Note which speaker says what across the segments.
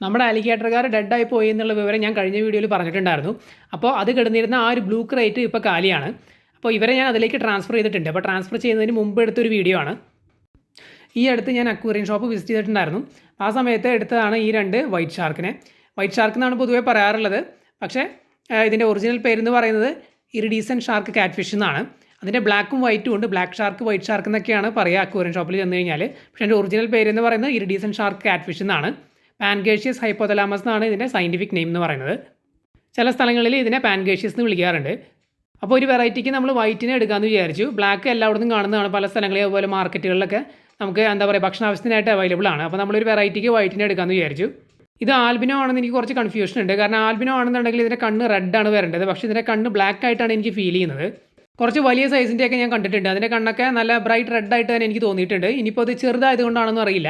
Speaker 1: നമ്മുടെ അലിഗേറ്റർകാർ ഡെഡായി പോയി എന്നുള്ള വിവരം ഞാൻ കഴിഞ്ഞ വീഡിയോയിൽ പറഞ്ഞിട്ടുണ്ടായിരുന്നു. അപ്പോൾ അത് കിടന്നിരുന്ന ആ ഒരു ബ്ലൂ ക്രേറ്റ് ഇപ്പോൾ കാലിയാണ്. അപ്പോൾ ഇവരെ ഞാൻ അതിലേക്ക് ട്രാൻസ്ഫർ ചെയ്തിട്ടുണ്ട്. അപ്പോൾ ട്രാൻസ്ഫർ ചെയ്യുന്നതിന് മുമ്പ് എടുത്തൊരു വീഡിയോ ആണ്. ഈ അടുത്ത് ഞാൻ അക്വേറിയം ഷോപ്പ് വിസിറ്റ് ചെയ്തിട്ടുണ്ടായിരുന്നു. ആ സമയത്ത് എടുത്തതാണ് ഈ 2 വൈറ്റ് ഷാർക്കിനെ. വൈറ്റ് ഷാർക്ക് എന്നാണ് പൊതുവേ പറയാറുള്ളത്. പക്ഷേ ഇതിൻ്റെ ഒറിജിനൽ പേരെന്ന് പറയുന്നത് ഇറിഡീസൻ ഷാർക്ക് കാറ്റ് ഫിഷ് എന്നാണ്. അതിൻ്റെ ബ്ലാക്കും വൈറ്റും ഉണ്ട്. ബ്ലാക്ക് ഷാർക്ക്, വൈറ്റ് ഷാർക്ക് എന്നൊക്കെയാണ് പറയുക അക്വേറിയം ഷോപ്പിൽ ചെന്ന് കഴിഞ്ഞാൽ. പക്ഷേ എൻ്റെ ഒറിജിനൽ പേരെന്ന് പറയുന്നത് ഇറിഡീസൻ ഷാർക്ക് കാറ്റ് ഫിഷ് എന്നാണ്. പാൻഗേഷ്യസ് ഹൈപ്പോതലാമസ് എന്നാണ് ഇതിൻ്റെ സയൻറ്റിഫിക് നെയിം എന്ന് പറയുന്നത്. ചില സ്ഥലങ്ങളിൽ ഇതിനെ പാൻഗേഷ്യസ് എന്ന് വിളിക്കാറുണ്ട്. അപ്പോൾ ഒരു വെറൈറ്റിക്ക് നമ്മൾ വൈറ്റിനെ എടുക്കാമെന്ന് വിചാരിച്ചു. ബ്ലാക്ക് എല്ലായിടത്തും കാണുന്നതാണ് പല സ്ഥലങ്ങളിൽ, അതുപോലെ മാർക്കറ്റുകളിലൊക്കെ നമുക്ക് എന്താ പറയുക ഭക്ഷണാവശ്യത്തിനായിട്ട് അവൈലബിൾ ആണ്. അപ്പോൾ നമ്മളൊരു വെറൈറ്റിക്ക് വൈറ്റിനെ എടുക്കാമെന്ന് വിചാരിച്ചു. ഇത് ആൽബിനോ ആണെന്ന് എനിക്ക് കുറച്ച് കൺഫ്യൂഷൻ ഉണ്ട്. കാരണം ആൽബിനോ ആണെന്നുണ്ടെങ്കിൽ ഇതിൻ്റെ കണ്ണ് റെഡാണ് വരേണ്ടത്. പക്ഷേ ഇതിൻ്റെ കണ്ണ് ബ്ലാക്ക് ആയിട്ടാണ് എനിക്ക് ഫീൽ ചെയ്യുന്നത്. കുറച്ച് വലിയ സൈസിൻ്റെയൊക്കെ ഞാൻ കണ്ടിട്ടുണ്ട്. അതിൻ്റെ കണ്ണൊക്കെ നല്ല ബ്രൈറ്റ് റെഡായിട്ട് തന്നെ എനിക്ക് തോന്നിയിട്ടുണ്ട്. ഇനിയിപ്പോൾ അത് ചെറുതായതുകൊണ്ടാണെന്ന് അറിയില്ല.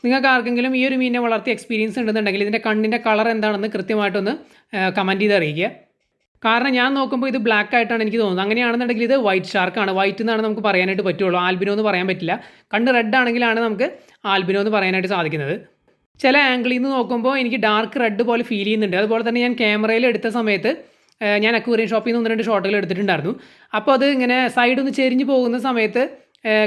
Speaker 1: നിങ്ങൾക്ക് ആർക്കെങ്കിലും ഈ ഒരു മീനിനെ വളർത്തി എക്സ്പീരിയൻസ് ഉണ്ടെന്നുണ്ടെങ്കിൽ ഇതിൻ്റെ കണ്ണിൻ്റെ കളർ എന്താണെന്ന് കൃത്യമായിട്ടൊന്ന് കമൻറ്റ് ചെയ്ത് അറിയിക്കുക. കാരണം ഞാൻ നോക്കുമ്പോൾ ഇത് ബ്ലാക്ക് ആയിട്ടാണ് എനിക്ക് തോന്നുന്നത്. അങ്ങനെയാണെന്നുണ്ടെങ്കിൽ ഇത് വൈറ്റ് ഷാർക്കാണ്. വൈറ്റ് എന്നാണ് നമുക്ക് പറയാനായിട്ട് പറ്റുള്ളൂ. ആൽബിനോ എന്ന് പറയാൻ പറ്റില്ല. കണ്ണ് റെഡ് ആണെങ്കിലാണ് നമുക്ക് ആൽബിനോ എന്ന് പറയാനായിട്ട് സാധിക്കുന്നത്. ചില ആംഗിളിൽ നിന്ന് നോക്കുമ്പോൾ എനിക്ക് ഡാർക്ക് റെഡ് പോലെ ഫീൽ ചെയ്യുന്നുണ്ട്. അതുപോലെ തന്നെ ഞാൻ ക്യാമറയിൽ എടുത്ത സമയത്ത് ഞാൻ അക്വേറിയം ഷോപ്പിൽ നിന്ന് 1-2 ഷോട്ടുകൾ എടുത്തിട്ടുണ്ടായിരുന്നു. അപ്പോൾ അത് ഇങ്ങനെ സൈഡ് ഒന്ന് ചെരിഞ്ഞ് പോകുന്ന സമയത്ത്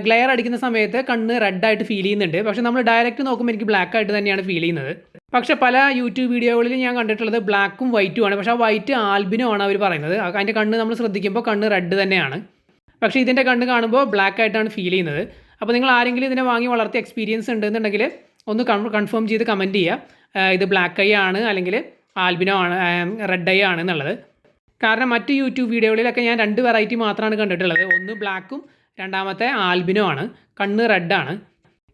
Speaker 1: ഗ്ലെയർ അടിക്കുന്ന സമയത്ത് കണ്ണ് റെഡായിട്ട് ഫീൽ ചെയ്യുന്നുണ്ട്. പക്ഷേ നമ്മൾ ഡയറക്റ്റ് നോക്കുമ്പോൾ എനിക്ക് ബ്ലാക്ക് ആയിട്ട് തന്നെയാണ് ഫീൽ ചെയ്യുന്നത്. പക്ഷേ പല യൂട്യൂബ് വീഡിയോകളിൽ ഞാൻ കണ്ടിട്ടുള്ളത് ബ്ലാക്കും വൈറ്റും ആണ്. പക്ഷേ ആ വൈറ്റ് ആൽബിനോ ആണ് അവർ പറയുന്നത്. അതിൻ്റെ കണ്ണ് നമ്മൾ ശ്രദ്ധിക്കുമ്പോൾ കണ്ണ് റെഡ് തന്നെയാണ്. പക്ഷേ ഇതിൻ്റെ കണ്ണ് കാണുമ്പോൾ ബ്ലാക്ക് ആയിട്ടാണ് ഫീൽ ചെയ്യുന്നത്. അപ്പോൾ നിങ്ങൾ ആരെങ്കിലും ഇതിനെ വാങ്ങി വളർത്തി എക്സ്പീരിയൻസ് ഉണ്ടെന്നുണ്ടെങ്കിൽ ഒന്ന് കൺഫേം ചെയ്ത് കമൻറ്റ് ചെയ്യുക. ഇത് ബ്ലാക്ക് ഐ ആണ് അല്ലെങ്കിൽ ആൽബിനോ ആണ്, റെഡ് ഐ ആണ് എന്നുള്ളത്. കാരണം മറ്റ് യൂട്യൂബ് വീഡിയോകളിലൊക്കെ ഞാൻ 2 വെറൈറ്റി മാത്രമാണ് കണ്ടിട്ടുള്ളത്. ഒന്ന് ബ്ലാക്കും രണ്ടാമത്തെ ആൽബിനോ ആണ്. കണ്ണ് റെഡാണ്.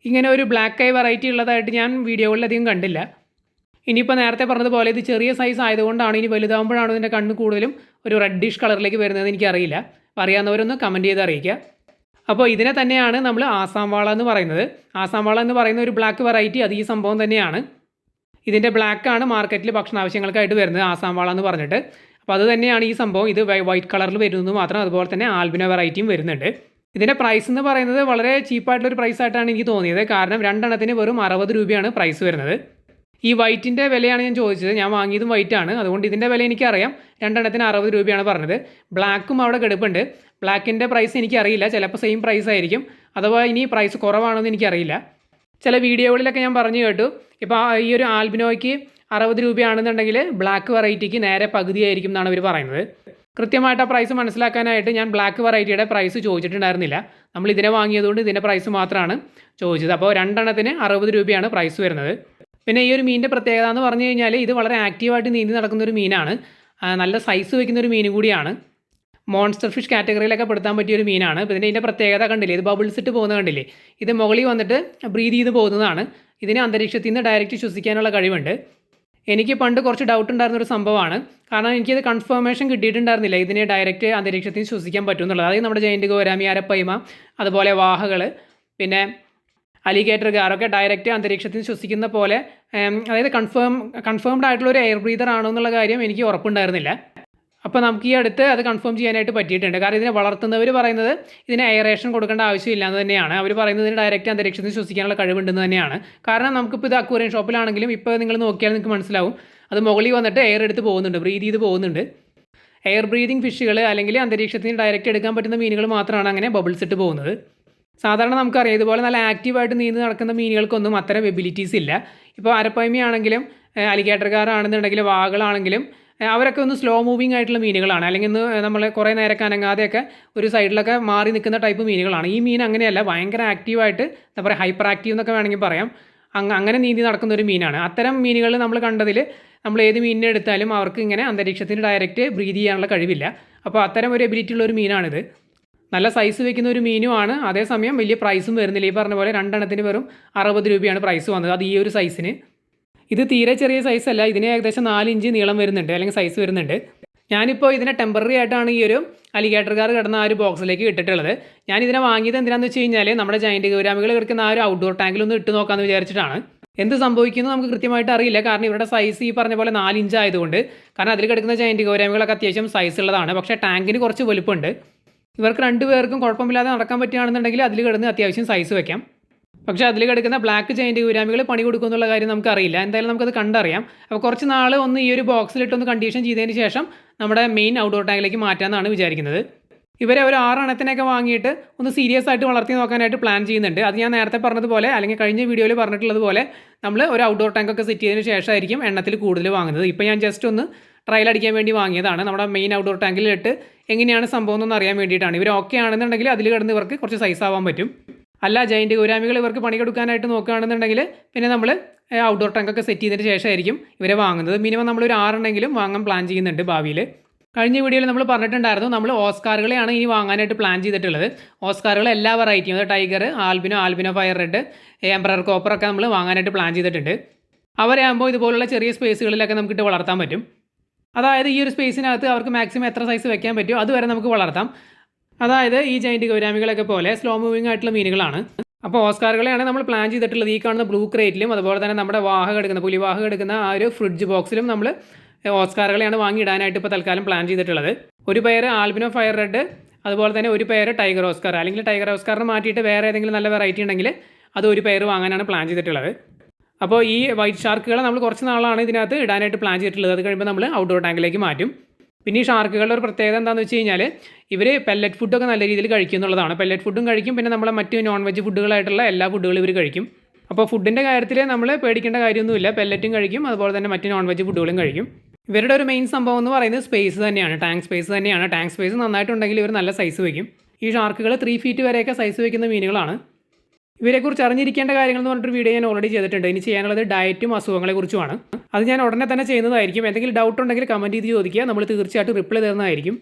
Speaker 1: ഇങ്ങനെ ഒരു ബ്ലാക്ക് ഐ വെറൈറ്റി ഉള്ളതായിട്ട് ഞാൻ വീഡിയോകളിലധികം കണ്ടില്ല. ഇനിയിപ്പോൾ നേരത്തെ പറഞ്ഞതുപോലെ ഇത് ചെറിയ സൈസ് ആയതുകൊണ്ടാണ്, ഇനി വലുതാകുമ്പോഴാണ് ഇതിൻ്റെ കണ്ണ് കൂടുതലും ഒരു റെഡിഷ് കളറിലേക്ക് വരുന്നതെന്ന് എനിക്കറിയില്ല. അറിയാവുന്നവരൊന്ന് കമൻറ്റ് ചെയ്ത് അറിയിക്കുക. അപ്പോൾ ഇതിനെ തന്നെയാണ് നമ്മൾ ആസാം വാള എന്ന് പറയുന്നത്. ആസാം വാള എന്ന് പറയുന്ന ഒരു ബ്ലാക്ക് വെറൈറ്റി, അത് ഈ സംഭവം തന്നെയാണ്. ഇതിൻ്റെ ബ്ലാക്കാണ് മാർക്കറ്റിൽ ഭക്ഷണാവശ്യങ്ങൾക്കായിട്ട് വരുന്നത്, ആസാം വാള എന്ന് പറഞ്ഞിട്ട്. അപ്പോൾ അത് തന്നെയാണ് ഈ സംഭവം. ഇത് വൈറ്റ് കളറിൽ വരുന്നത് മാത്രം. അതുപോലെ തന്നെ ആൽബിനോ വെറൈറ്റിയും വരുന്നുണ്ട്. ഇതിൻ്റെ പ്രൈസ് എന്ന് പറയുന്നത് വളരെ ചീപ്പായിട്ടുള്ളൊരു പ്രൈസായിട്ടാണ് എനിക്ക് തോന്നിയത്. കാരണം 2 എണ്ണത്തിന് വെറും 60 രൂപയാണ് പ്രൈസ് വരുന്നത്. ഈ വൈറ്റിൻ്റെ വിലയാണ് ഞാൻ ചോദിച്ചത്. ഞാൻ വാങ്ങിയതും വൈറ്റാണ്. അതുകൊണ്ട് ഇതിൻ്റെ വില എനിക്കറിയാം. 2 എണ്ണത്തിന് 60 രൂപയാണ് പറഞ്ഞത്. ബ്ലാക്കും അവിടെ കിടപ്പുണ്ട്. ബ്ലാക്കിൻ്റെ പ്രൈസ് എനിക്കറിയില്ല. ചിലപ്പോൾ സെയിം പ്രൈസ് ആയിരിക്കും, അഥവാ ഇനി പ്രൈസ് കുറവാണെന്ന് എനിക്കറിയില്ല. ചില വീഡിയോകളിലൊക്കെ ഞാൻ പറഞ്ഞു കേട്ടു, ഇപ്പോൾ ഈ ഒരു ആൽബിനോയ്ക്ക് 60 രൂപയാണെന്നുണ്ടെങ്കിൽ ബ്ലാക്ക് വെറൈറ്റിക്ക് നേരെ പകുതിയായിരിക്കും എന്നാണ് അവർ പറയുന്നത്. കൃത്യമായിട്ട് ആ പ്രൈസ് മനസ്സിലാക്കാനായിട്ട് ഞാൻ ബ്ലാക്ക് വെറൈറ്റിയുടെ പ്രൈസ് ചോദിച്ചിട്ടുണ്ടായിരുന്നില്ല. നമ്മൾ ഇതിനെ വാങ്ങിയതുകൊണ്ട് ഇതിൻ്റെ പ്രൈസ് മാത്രമാണ് ചോദിച്ചത്. അപ്പോൾ 2 എണ്ണത്തിന് 60 രൂപയാണ് പ്രൈസ് വരുന്നത്. പിന്നെ ഈ ഒരു മീനിൻ്റെ പ്രത്യേകത എന്ന് പറഞ്ഞു കഴിഞ്ഞാൽ ഇത് വളരെ ആക്റ്റീവായിട്ട് നീന്തി നടക്കുന്ന ഒരു മീനാണ്. നല്ല സൈസ് വയ്ക്കുന്ന ഒരു മീനും കൂടിയാണ്. മോൺസ്റ്റർ ഫിഷ് കാറ്റഗറിയിലൊക്കെ പെടുത്താൻ പറ്റിയൊരു മീനാണ്. അപ്പോൾ ഇതിൻ്റെ പ്രത്യേകത കണ്ടില്ലേ, ഇത് ബബിൾസ് ഇട്ട് പോകുന്നത് കണ്ടില്ലേ. ഇത് മുകളിൽ വന്നിട്ട് ബ്രീത് ചെയ്ത് പോകുന്നതാണ്. ഇതിന് അന്തരീക്ഷത്തിൽ നിന്ന് ഡയറക്റ്റ് ശ്വസിക്കാനുള്ള കഴിവുണ്ട്. എനിക്ക് പണ്ട് കുറച്ച് ഡൗട്ട് ഉണ്ടായിരുന്നൊരു സംഭവമാണ്. കാരണം എനിക്കത് കൺഫർമേഷൻ കിട്ടിയിട്ടുണ്ടായിരുന്നില്ല ഇതിനെ ഡയറക്റ്റ് അന്തരീക്ഷത്തിൽ നിന്ന് ശ്വസിക്കാൻ പറ്റുമെന്നുള്ളത്. അതായത് നമ്മുടെ ജയൻറ്റ് ഗോരാമി, അരപ്പൈമ, അതുപോലെ വാഹകൾ, പിന്നെ അലിഗേറ്റർ ഗാറൊക്കെ ഡയറക്റ്റ് അന്തരീക്ഷത്തിൽ നിന്ന് ശ്വസിക്കുന്ന പോലെ, അതായത് കൺഫേംഡ് ആയിട്ടുള്ള ഒരു എയർ ബ്രീതർ ആണോ എന്നുള്ള കാര്യം എനിക്ക് ഉറപ്പുണ്ടായിരുന്നില്ല. അപ്പോൾ നമുക്ക് ഈ അടുത്ത് അത് കൺഫേം ചെയ്യാനായിട്ട് പറ്റിയിട്ടുണ്ട്. കാരണം ഇതിനെ വളർത്തുന്നവർ പറയുന്നത് ഇതിന് എയറേഷൻ കൊടുക്കേണ്ട ആവശ്യമില്ല എന്ന് തന്നെയാണ്. അവർ പറയുന്നത് ഇതിന് ഡയറക്റ്റ് അന്തരീക്ഷത്തിൽ ശ്വസിക്കാനുള്ള കഴിവുണ്ടെന്ന് തന്നെയാണ്. കാരണം നമുക്കിപ്പോൾ ഇത് അക്വേറിയം ഷോപ്പിലാണെങ്കിലും ഇപ്പോൾ നിങ്ങൾ നോക്കിയാൽ നിങ്ങൾക്ക് മനസ്സിലാവും, അത് മുകളിൽ വന്നിട്ട് എയർ എടുത്ത് പോകുന്നുണ്ട്, ബ്രീത് ചെയ്ത് പോകുന്നുണ്ട്. എയർ ബ്രീതിങ് ഫിഷുകൾ അല്ലെങ്കിൽ അന്തരീക്ഷത്തിൽ നിന്ന് ഡയറക്റ്റ് എടുക്കാൻ പറ്റുന്ന മീനുകൾ മാത്രമാണ് അങ്ങനെ ബബിൾസ് ഇട്ട് പോകുന്നത്. സാധാരണ നമുക്കറിയാം ഇതുപോലെ നല്ല ആക്റ്റീവായിട്ട് നീന്തി നടക്കുന്ന മീനുകൾക്കൊന്നും അത്തരം എബിലിറ്റീസ് ഇല്ല. ഇപ്പോൾ അരപ്പൈമയാണെങ്കിലും അലിഗേറ്റർ കാറാണെന്നുണ്ടെങ്കിലും വാകളാണെങ്കിലും അവരൊക്കെ ഒന്ന് സ്ലോ മൂവിങ് ആയിട്ടുള്ള മീനുകളാണ്. അല്ലെങ്കിൽ ഒന്ന് നമ്മൾ കുറേ നേരം അനങ്ങാതെയൊക്കെ ഒരു സൈഡിലൊക്കെ മാറി നിൽക്കുന്ന ടൈപ്പ് മീനുകളാണ്. ഈ മീൻ അങ്ങനെയല്ല, ഭയങ്കര ആക്റ്റീവായിട്ട് എന്താ പറയുക, ഹൈപ്പർ ആക്റ്റീവ് എന്നൊക്കെ വേണമെങ്കിൽ പറയാം. അങ്ങനെ നീന്തി നടക്കുന്ന ഒരു മീനാണ്. അത്തരം മീനുകൾ നമ്മൾ കണ്ടതിൽ നമ്മൾ ഏത് മീനിനെ എടുത്താലും അവർക്ക് ഇങ്ങനെ അന്തരീക്ഷത്തിന് ഡയറക്റ്റ് ബ്രീത് ചെയ്യാനുള്ള കഴിവില്ല. അപ്പോൾ അത്തരം ഒരു എബിലിറ്റി ഉള്ള ഒരു മീനാണിത്. നല്ല സൈസ് വയ്ക്കുന്ന ഒരു മീനുമാണ്. അതേസമയം വലിയ പ്രൈസും വരുന്നില്ല. ഈ പറഞ്ഞ പോലെ 2 എണ്ണത്തിന് വെറും 60 രൂപയാണ് പ്രൈസ് വന്നത്. അത് ഈ ഒരു സൈസിന്. ഇത് തീരെ ചെറിയ സൈസല്ല. ഇതിന് ഏകദേശം 4 ഇഞ്ച് നീളം വരുന്നുണ്ട്, അല്ലെങ്കിൽ സൈസ് വരുന്നുണ്ട്. ഞാനിപ്പോൾ ഇതിനെ ടെമ്പററി ആയിട്ടാണ് ഈ ഒരു അലിഗേറ്റർ കാർ കിടന്ന ആ ഒരു ബോക്സിലേക്ക് ഇട്ടിട്ടുള്ളത്. ഞാൻ ഇതിനെ വാങ്ങിയത് എന്തിനാണെന്ന് വെച്ച് കഴിഞ്ഞാൽ നമ്മുടെ ജയൻറ്റ് ഗൗരാമികൾ കിടക്കുന്ന ആ ഒരു ഔട്ട്ഡോർ ടാങ്കിലൊന്ന് ഇട്ട് നോക്കാമെന്ന് വിചാരിച്ചിട്ടാണ്. എന്ത് സംഭവിക്കുന്നു നമുക്ക് കൃത്യമായിട്ട് അറിയില്ല. കാരണം ഇവരുടെ സൈസ് ഈ പറഞ്ഞ പോലെ 4 ഇഞ്ച് ആയതുകൊണ്ട്. കാരണം അതിൽ കിടക്കുന്ന ജയൻറ്റ് ഗൗരാമികളൊക്കെ അത്യാവശ്യം സൈസ് ഉള്ളതാണ്. പക്ഷേ ടാങ്കിന് കുറച്ച് വലുപ്പമുണ്ട്. ഇവർക്ക് 2 പേർക്കും കുഴപ്പമില്ലാതെ നടക്കാൻ പറ്റുകയാണെന്നുണ്ടെങ്കിൽ അതിൽ കിടന്ന് അത്യാവശ്യം സൈസ് വയ്ക്കാം. പക്ഷേ അതിൽ കിടക്കുന്ന ബ്ലാക്ക് ജയൻറ്റ് ഗൗരാമികൾ പണി കൊടുക്കുമെന്നുള്ള കാര്യം നമുക്കറിയില്ല. എന്തായാലും നമുക്കത് കണ്ടറിയാം. അപ്പോൾ കുറച്ച് നാൾ ഒന്ന് ഈ ഒരു ബോക്സിലിട്ടൊന്ന് കണ്ടീഷൻ ചെയ്തതിന് ശേഷം നമ്മുടെ മെയിൻ ഔട്ട്ഡോർ ടാങ്കിലേക്ക് മാറ്റാമെന്നാണ് വിചാരിക്കുന്നത്. ഇവരെ ഒരു 6 എണ്ണത്തിനൊക്കെ വാങ്ങിയിട്ട് ഒന്ന് സീരിയസ് ആയിട്ട് വളർത്തി നോക്കാനായിട്ട് പ്ലാൻ ചെയ്യുന്നുണ്ട്. അത് ഞാൻ നേരത്തെ പറഞ്ഞതുപോലെ അല്ലെങ്കിൽ കഴിഞ്ഞ വീഡിയോയിൽ പറഞ്ഞിട്ടുള്ളതുപോലെ നമ്മൾ ഒരു ഔട്ട്ഡോർ ടാങ്കൊക്കെ സെറ്റ് ചെയ്തതിന് ശേഷമായിരിക്കും എണ്ണത്തിൽ കൂടുതൽ വാങ്ങുന്നത്. ഇപ്പോൾ ഞാൻ ജസ്റ്റ് ഒന്ന് ട്രയൽ അടിക്കാൻ വേണ്ടി വാങ്ങിയതാണ്. നമ്മുടെ മെയിൻ ഔട്ട്ഡോർ ടാങ്കിലിട്ട് എങ്ങനെയാണ് സംഭവം എന്നൊന്ന് അറിയാൻ വേണ്ടിയിട്ടാണ്. ഇവർ ഓക്കെ ആണെന്നുണ്ടെങ്കിൽ അതിൽ കിടന്ന് ഇവർക്ക് കുറച്ച് സൈസ് ആവാൻ പറ്റും. അല്ല ജയൻറ്റ് ഗൗരാമികൾ ഇവർക്ക് പണി കൊടുക്കാനായിട്ട് നോക്കുകയാണെന്നുണ്ടെങ്കിൽ പിന്നെ നമ്മൾ ഔട്ട്ഡോർ ടാങ്കൊക്കെ സെറ്റ് ചെയ്തതിന് ശേഷമായിരിക്കും ഇവരെ വാങ്ങുന്നത്. മിനിമം നമ്മളൊരു 6 എണ്ണെങ്കിലും വാങ്ങാൻ പ്ലാൻ ചെയ്യുന്നുണ്ട് ഭാവിയിൽ. കഴിഞ്ഞ വീഡിയോയിൽ നമ്മൾ പറഞ്ഞിട്ടുണ്ടായിരുന്നു നമ്മൾ ഓസ്കാറുകളെയാണ് ഇനി വാങ്ങാനായിട്ട് പ്ലാൻ ചെയ്തിട്ടുള്ളത്. ഓസ്കാറുകൾ എല്ലാ വെറൈറ്റിയും, അത് tiger, albino fire red, emperor കോപ്പറൊക്കെ നമ്മൾ വാങ്ങാനായിട്ട് പ്ലാൻ ചെയ്തിട്ടുണ്ട്. അവരെ ആകുമ്പോൾ ഇതുപോലുള്ള ചെറിയ സ്പേസുകളിലൊക്കെ നമുക്കിട്ട് വളർത്താൻ പറ്റും. അതായത് ഈ ഒരു സ്പേസിനകത്ത് അവർക്ക് മാക്സിമം എത്ര സൈസ് വെക്കാൻ പറ്റുമോ അതുവരെ നമുക്ക് വളർത്താം. അതായത് ഈ ജയൻറ്റ് ഗൗരാമികളൊക്കെ പോലെ സ്ലോ മൂവിങ് ആയിട്ടുള്ള മീനുകളാണ്. അപ്പോൾ ഓസ്കാറുകളെയാണ് നമ്മൾ പ്ലാൻ ചെയ്തിട്ടുള്ളത്. ഈ കാണുന്ന ബ്ലൂ ക്രേറ്റിലും അതുപോലെ തന്നെ നമ്മുടെ പുലിവാഹ കിടക്കുന്ന ആ ഒരു ഫ്രിഡ്ജ് ബോക്സിലും നമ്മൾ ഓസ്കാറുകളെയാണ് വാങ്ങി ഇടാനായിട്ട് ഇപ്പോൾ തൽക്കാലം പ്ലാൻ ചെയ്തിട്ടുള്ളത്. ഒരു പെയർ ആൽബിനോ ഫയർ റെഡ്, അതുപോലെ തന്നെ ഒരു പെയർ ടൈഗർ ഓസ്കാർ, അല്ലെങ്കിൽ ടൈഗർ ഓസ്കാറിന് മാറ്റിയിട്ട് വേറെ ഏതെങ്കിലും നല്ല വെറൈറ്റി ഉണ്ടെങ്കിൽ അത് ഒരു പെയർ വാങ്ങാനാണ് പ്ലാൻ ചെയ്തിട്ടുള്ളത്. അപ്പോൾ ഈ വൈറ്റ് ഷാർക്കുകളെ നമ്മൾ കുറച്ച് നാളാണ് ഇതിനകത്ത് ഇടാനായിട്ട് പ്ലാൻ ചെയ്തിട്ടുള്ളത്. അത് കഴിയുമ്പോൾ നമ്മൾ ഔട്ട്ഡോർ ടാങ്കിലേക്ക് മാറ്റും. പിന്നെ ഈ ഷാർക്കുകളുടെ ഒരു പ്രത്യേകത എന്താണെന്ന് വെച്ച് കഴിഞ്ഞാൽ ഇവർ പെല്ലറ്റ് ഫുഡൊക്കെ നല്ല രീതിയിൽ കഴിക്കും എന്നുള്ളതാണ്. പെല്ലറ്റ് ഫുഡും കഴിക്കും, പിന്നെ നമ്മളെ മറ്റ് നോൺ വെജ് ഫുഡുകളായിട്ടുള്ള എല്ലാ ഫുഡുകളും ഇവർ കഴിക്കും. അപ്പോൾ ഫുഡിൻ്റെ കാര്യത്തിൽ നമ്മൾ പേടിക്കേണ്ട കാര്യമൊന്നുമില്ല. പെല്ലറ്റും കഴിക്കും, അതുപോലെ തന്നെ മറ്റ് നോൺ വെജ് ഫുഡുകളും കഴിക്കും. ഇവരുടെ ഒരു മെയിൻ സംഭവം എന്ന് പറയുന്നത് സ്പേസ് തന്നെയാണ്, ടാങ്ക് സ്പേസ് തന്നെയാണ്. ടാങ്ക് സ്പേസ് നന്നായിട്ടുണ്ടെങ്കിൽ ഇവർ നല്ല സൈസ് വയ്ക്കും. ഈ ഷാർക്കുകൾ 3 ഫീറ്റ് വരെയൊക്കെ സൈസ് വയ്ക്കുന്ന മീനുകളാണ്. ഇവരെക്കുറിച്ച് അറിഞ്ഞിരിക്കേണ്ട കാര്യങ്ങൾ എന്ന് പറഞ്ഞിട്ടൊരു വീഡിയോ ഞാൻ ഓൾറെഡി ചെയ്തിട്ടുണ്ട്. ഇനി ചെയ്യാനുള്ളത് ഡയറ്റും അസുഖങ്ങളെക്കുറിച്ചുമാണ്. അത് ഞാൻ ഉടനെ തന്നെ ചെയ്യുന്നതായിരിക്കും. എന്തെങ്കിലും ഡൗട്ട് ഉണ്ടെങ്കിൽ കമൻറ്റ് ചെയ്ത് ചോദിക്കുക, നമ്മൾ തീർച്ചയായിട്ടും റിപ്ലൈ തരുന്നതായിരിക്കും.